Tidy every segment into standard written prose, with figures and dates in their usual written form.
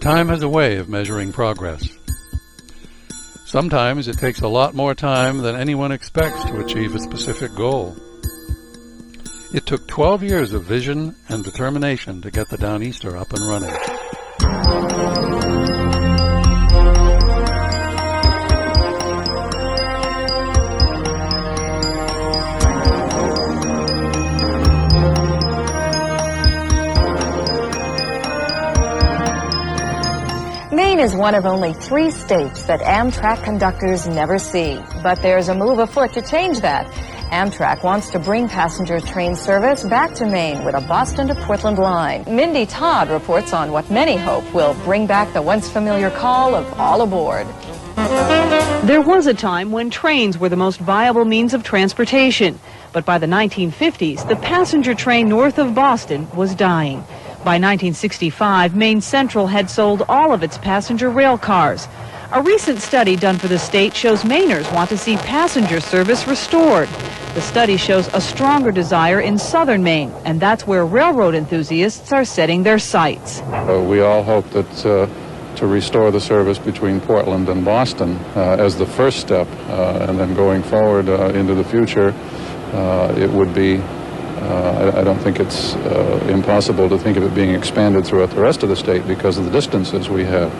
Time has a way of measuring progress. Sometimes it takes a lot more time than anyone expects to achieve a specific goal. It took 12 years of vision and determination to get the Downeaster up and running. Maine is one of only 3 states that Amtrak conductors never see, but there's a move afoot to change that. Amtrak wants to bring passenger train service back to Maine with a Boston to Portland line. Mindy Todd reports on what many hope will bring back the once familiar call of all aboard. There was a time when trains were the most viable means of transportation, but by the 1950s, the passenger train north of Boston was dying. By 1965, Maine Central had sold all of its passenger rail cars. A recent study done for the state shows Mainers want to see passenger service restored. The study shows a stronger desire in southern Maine, and that's where railroad enthusiasts are setting their sights. We all hope that to restore the service between Portland and Boston as the first step, and then going forward into the future, it would be I don't think it's impossible to think of it being expanded throughout the rest of the state because of the distances we have.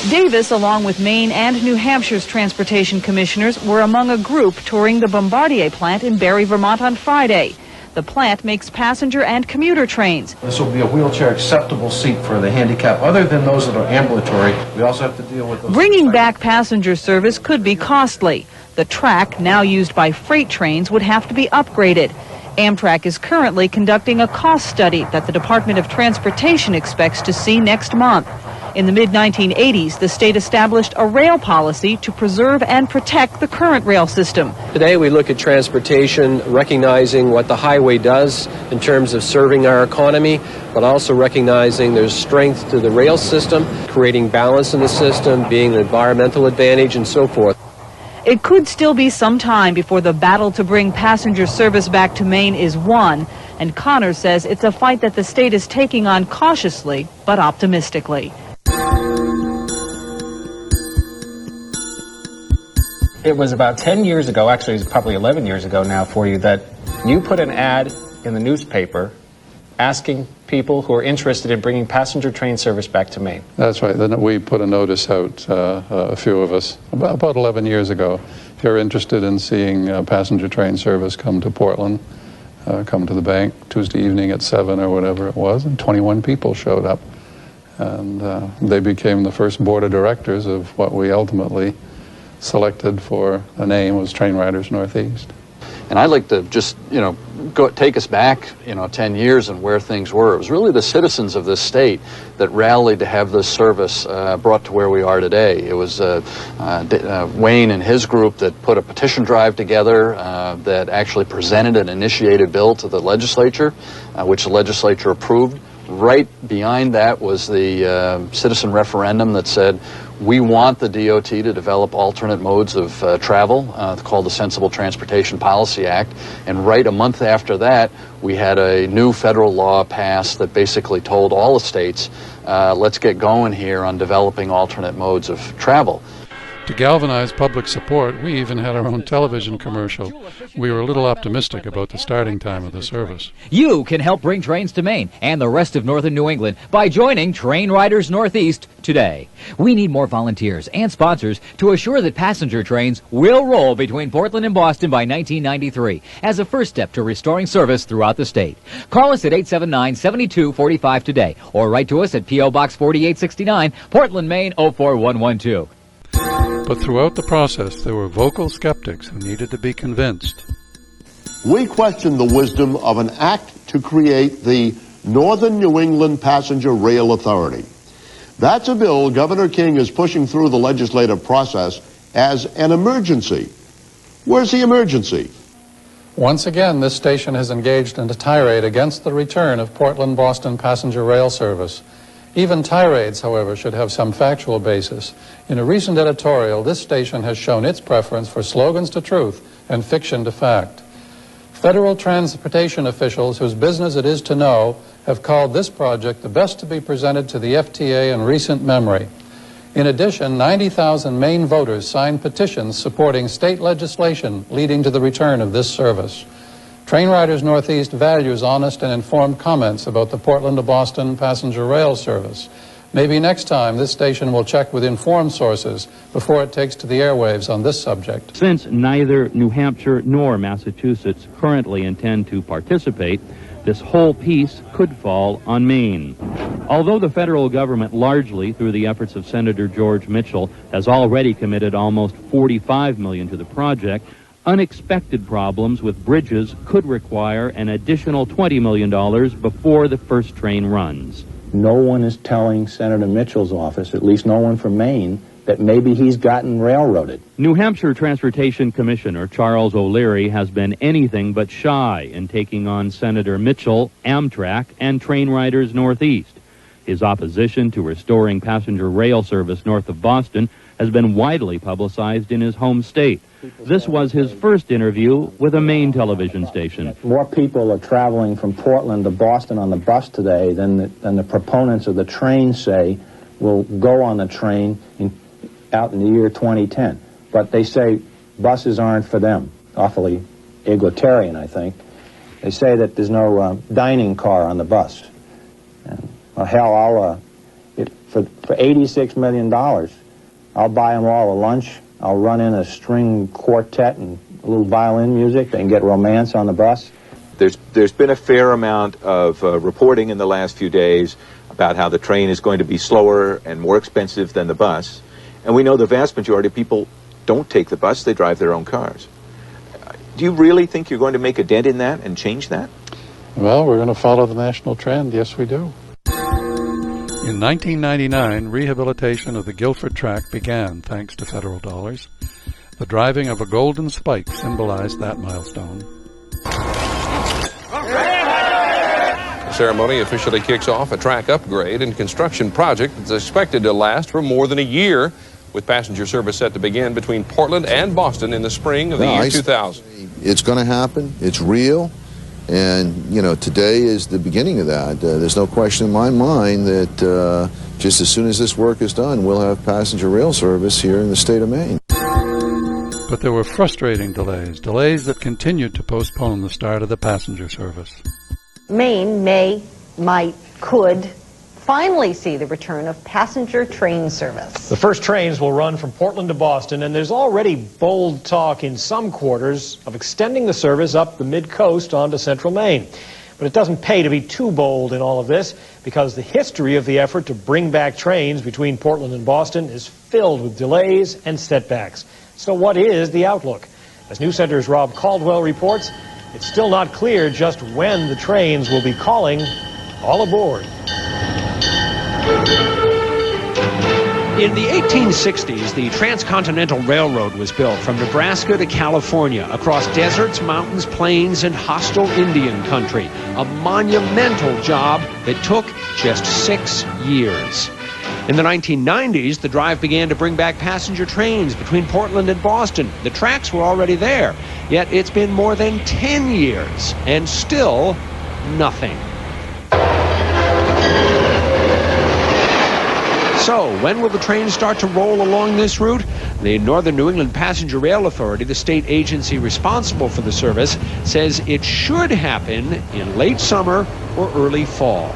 Davis, along with Maine and New Hampshire's transportation commissioners, were among a group touring the Bombardier plant in Barre, Vermont on Friday. The plant makes passenger and commuter trains. This will be a wheelchair-acceptable seat for the handicapped. Other than those that are ambulatory, we also have to deal with those. Bringing back passenger service could be costly. The track, now used by freight trains, would have to be upgraded. Amtrak is currently conducting a cost study that the Department of Transportation expects to see next month. In the mid-1980s, the state established a rail policy to preserve and protect the current rail system. Today we look at transportation, recognizing what the highway does in terms of serving our economy, but also recognizing there's strength to the rail system, creating balance in the system, being an environmental advantage, and so forth. It could still be some time before the battle to bring passenger service back to Maine is won, and Connor says it's a fight that the state is taking on cautiously but optimistically. It was about 10 years ago, actually it was probably 11 years ago now for you, that you put an ad in the newspaper asking people who are interested in bringing passenger train service back to Maine. That's right. Then we put a notice out, a few of us, about 11 years ago. If you're interested in seeing passenger train service come to Portland, come to the bank Tuesday evening at 7 or whatever it was, and 21 people showed up. And they became the first board of directors of what we ultimately selected for a name was Train Riders Northeast. And I'd like to just, take us back, 10 years and where things were. It was really the citizens of this state that rallied to have this service brought to where we are today. It was Wayne and his group that put a petition drive together that actually presented an initiated bill to the legislature, which the legislature approved. Right behind that was the citizen referendum that said, we want the DOT to develop alternate modes of travel, called the Sensible Transportation Policy Act. And right a month after that, we had a new federal law passed that basically told all the states, let's get going here on developing alternate modes of travel. To galvanize public support, we even had our own television commercial. We were a little optimistic about the starting time of the service. You can help bring trains to Maine and the rest of northern New England by joining Train Riders Northeast today. We need more volunteers and sponsors to assure that passenger trains will roll between Portland and Boston by 1993 as a first step to restoring service throughout the state. Call us at 879-7245 today or write to us at P.O. Box 4869, Portland, Maine 04112. But throughout the process, there were vocal skeptics who needed to be convinced. We question the wisdom of an act to create the Northern New England Passenger Rail Authority. That's a bill Governor King is pushing through the legislative process as an emergency. Where's the emergency? Once again, this station has engaged in a tirade against the return of Portland-Boston passenger rail service. Even tirades, however, should have some factual basis. In a recent editorial, this station has shown its preference for slogans to truth and fiction to fact. Federal transportation officials whose business it is to know have called this project the best to be presented to the FTA in recent memory. In addition, 90,000 Maine voters signed petitions supporting state legislation leading to the return of this service. Train Riders Northeast values honest and informed comments about the Portland to Boston passenger rail service. Maybe next time this station will check with informed sources before it takes to the airwaves on this subject. Since neither New Hampshire nor Massachusetts currently intend to participate, this whole piece could fall on Maine. Although the federal government, largely through the efforts of Senator George Mitchell, has already committed almost $45 million to the project, unexpected problems with bridges could require an additional $20 million before the first train runs. No one is telling Senator Mitchell's office, at least no one from Maine, that maybe he's gotten railroaded. New Hampshire Transportation Commissioner Charles O'Leary has been anything but shy in taking on Senator Mitchell, Amtrak, and Train Riders Northeast. His opposition to restoring passenger rail service north of Boston has been widely publicized in his home state. This was his first interview with a Maine television station. More people are traveling from Portland to Boston on the bus today than the proponents of the train say will go on the train out in the year 2010. But they say buses aren't for them. Awfully egalitarian, I think. They say that there's no dining car on the bus. And, well, hell, for $86 million, I'll buy them all a lunch. I'll run in a string quartet and a little violin music. They can get romance on the bus. There's been a fair amount of reporting in the last few days about how the train is going to be slower and more expensive than the bus. And we know the vast majority of people don't take the bus, they drive their own cars. Do you really think you're going to make a dent in that and change that? Well, we're going to follow the national trend. Yes, we do. In 1999, rehabilitation of the Guilford track began thanks to federal dollars. The driving of a golden spike symbolized that milestone. The ceremony officially kicks off a track upgrade and construction project that's expected to last for more than a year, with passenger service set to begin between Portland and Boston in the spring of the year 2000. It's going to happen. It's real. And, you know, today is the beginning of that. There's no question in my mind that just as soon as this work is done, we'll have passenger rail service here in the state of Maine. But there were frustrating delays that continued to postpone the start of the passenger service. Maine could finally see the return of passenger train service. The first trains will run from Portland to Boston, and there's already bold talk in some quarters of extending the service up the mid-coast onto central Maine. But it doesn't pay to be too bold in all of this, because the history of the effort to bring back trains between Portland and Boston is filled with delays and setbacks. So what is the outlook? As News Center's Rob Caldwell reports, it's still not clear just when the trains will be calling. All aboard. In the 1860s, the Transcontinental Railroad was built from Nebraska to California, across deserts, mountains, plains, and hostile Indian country. A monumental job that took just 6 years. In the 1990s, the drive began to bring back passenger trains between Portland and Boston. The tracks were already there, yet it's been more than 10 years, and still nothing. So, when will the trains start to roll along this route? The Northern New England Passenger Rail Authority, the state agency responsible for the service, says it should happen in late summer or early fall.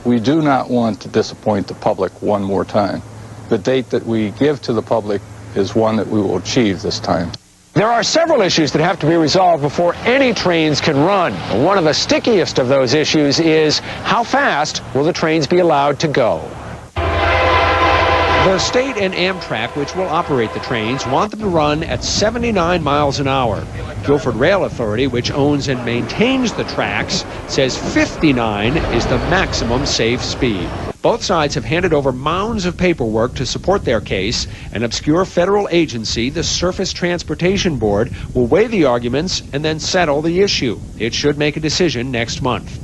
We do not want to disappoint the public one more time. The date that we give to the public is one that we will achieve this time. There are several issues that have to be resolved before any trains can run. One of the stickiest of those issues is how fast will the trains be allowed to go? The state and Amtrak, which will operate the trains, want them to run at 79 miles an hour. Guilford Rail Authority, which owns and maintains the tracks, says 59 is the maximum safe speed. Both sides have handed over mounds of paperwork to support their case. An obscure federal agency, the Surface Transportation Board, will weigh the arguments and then settle the issue. It should make a decision next month.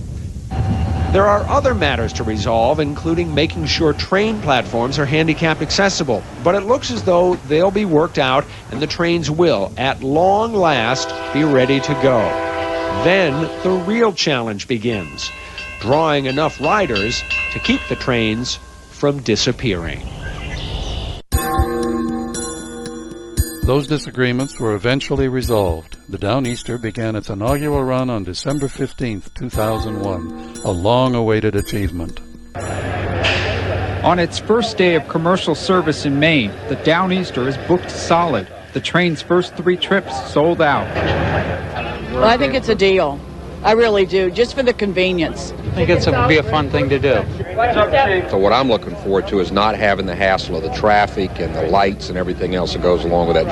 There are other matters to resolve, including making sure train platforms are handicap accessible. But it looks as though they'll be worked out, and the trains will, at long last, be ready to go. Then the real challenge begins. drawing enough riders to keep the trains from disappearing. Those disagreements were eventually resolved. The Downeaster began its inaugural run on December 15, 2001, a long-awaited achievement. On its first day of commercial service in Maine, the Downeaster is booked solid. The train's first 3 trips sold out. Well, I think it's a deal. I really do, just for the convenience. I think it would be a fun thing to do. So what I'm looking forward to is not having the hassle of the traffic and the lights and everything else that goes along with that.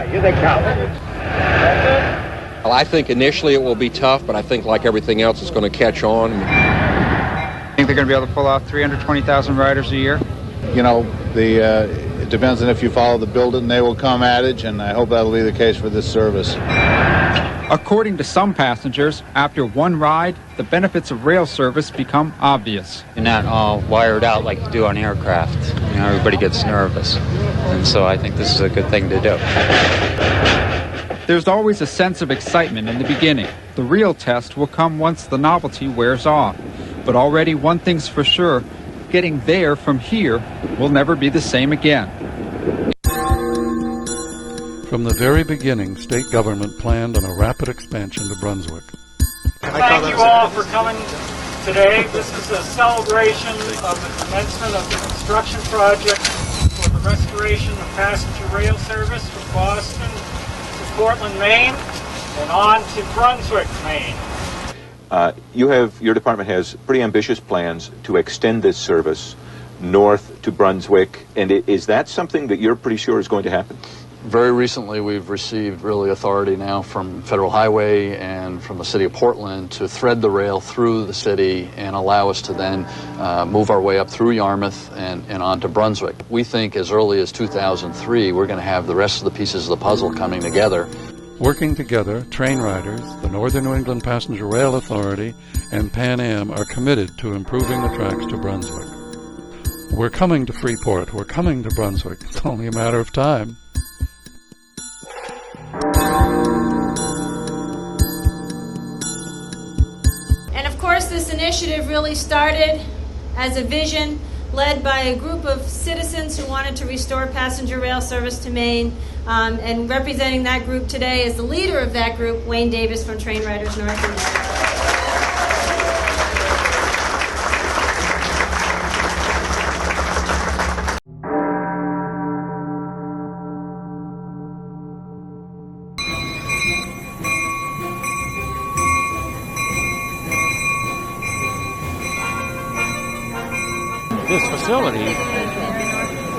Well, I think initially it will be tough, but I think like everything else, it's going to catch on. I think they're going to be able to pull off 320,000 riders a year. You know, it depends on if you follow the build it and they will come adage, and I hope that'll be the case for this service. According to some passengers, after one ride, the benefits of rail service become obvious. You're not all wired out like you do on aircraft. You know, everybody gets nervous. And so I think this is a good thing to do. There's always a sense of excitement in the beginning. The real test will come once the novelty wears off. But already one thing's for sure, getting there from here will never be the same again. From the very beginning, state government planned on a rapid expansion to Brunswick. Thank you all for coming today. This is a celebration of the commencement of the construction project for the restoration of passenger rail service from Boston to Portland, Maine, and on to Brunswick, Maine. Your department has pretty ambitious plans to extend this service north to Brunswick, and is that something that you're pretty sure is going to happen? Very recently, we've received really authority now from Federal Highway and from the city of Portland to thread the rail through the city and allow us to then move our way up through Yarmouth and on to Brunswick. We think as early as 2003, we're going to have the rest of the pieces of the puzzle coming together. Working together, train riders, the Northern New England Passenger Rail Authority, and Pan Am are committed to improving the tracks to Brunswick. We're coming to Freeport. We're coming to Brunswick. It's only a matter of time. And of course, this initiative really started as a vision led by a group of citizens who wanted to restore passenger rail service to Maine. And representing that group today is the leader of that group, Wayne Davis from Train Riders Northeast. This facility,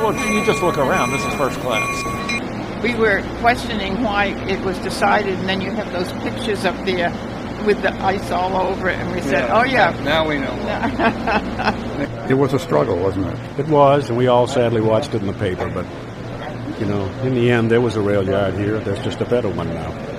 well, you just look around, this is first class. We were questioning why it was decided, and then you have those pictures up there with the ice all over it, and we said, oh yeah. Now we know. It was a struggle, wasn't it? It was, and we all sadly watched it in the paper, but, you know, in the end, there was a rail yard here. There's just a better one now.